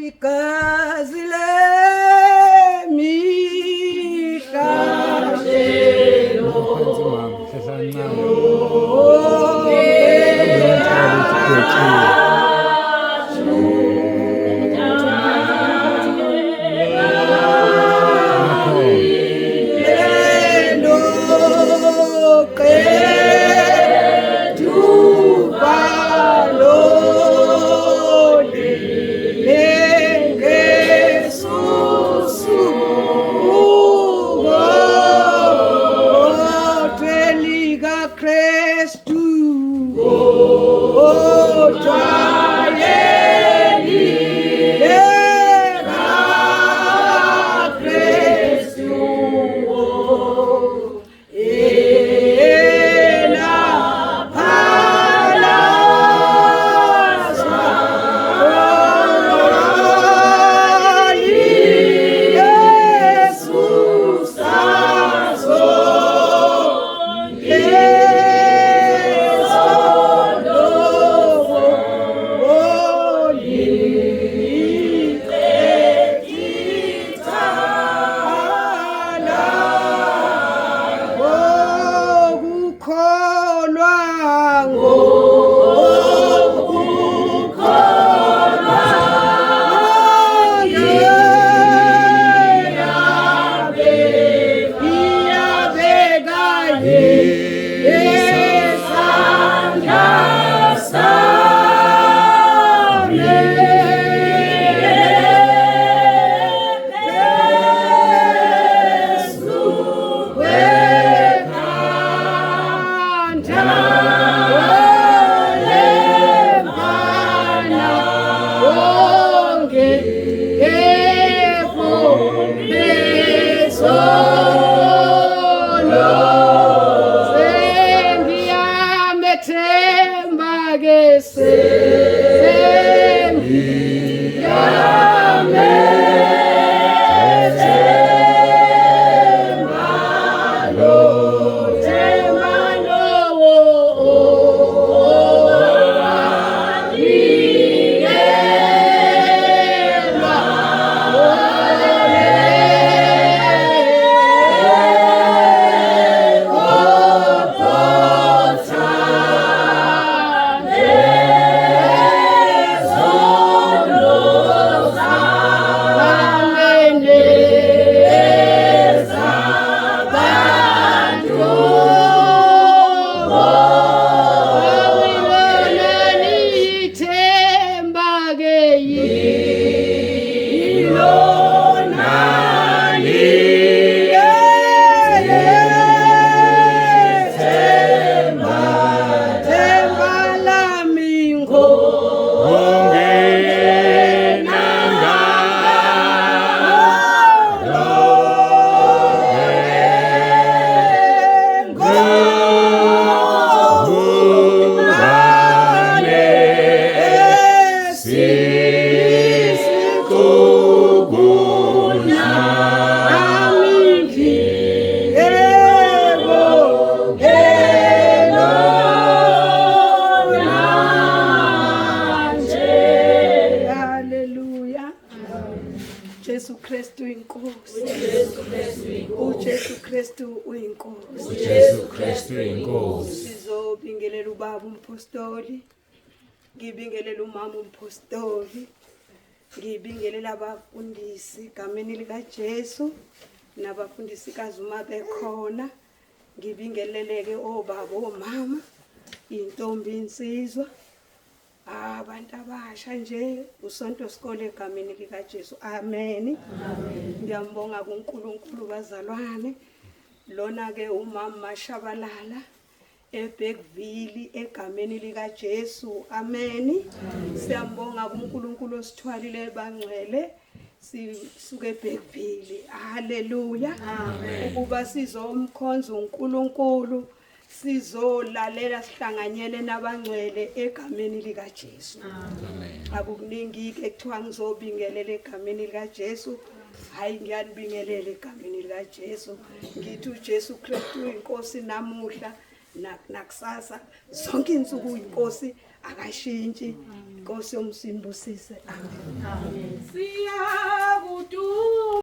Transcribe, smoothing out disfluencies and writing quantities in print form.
igazi lemihlahlo Sizobingelela ubaba umpostoli, ngibingelela umama umpostoli, ngibingelela abafundisi egameni likaJesu nabafundisi kazuma bekhona, ngibingeleleke obaba omama, intombi insizwa, abantu abasha nje usonto sikole egameni likaJesu. Amen. Ngiyambonga kuNkulunkulu bazalwane. Lona ke umama Mashabalala eBergville egameni likaJesu. Amen. Siyambonga kuNkulunkulu osithwalile bangcwele sisuke eBergville. Haleluya. Amen. Ukuba sizomkhonza uNkulunkulu, sizolalela sihlanganyele nabangcwele egameni likaJesu. Amen. Akukuningi ke kuthiwa ngizobingelela egameni likaJesu. Hayi ngiyalibingelela egameni likaJesu. Ngithi uJesu Kristu inkosi namuhla nakusasa zonke insuku inkosi akashintshi. Inkosi yomsimbusise. Amen. Amen.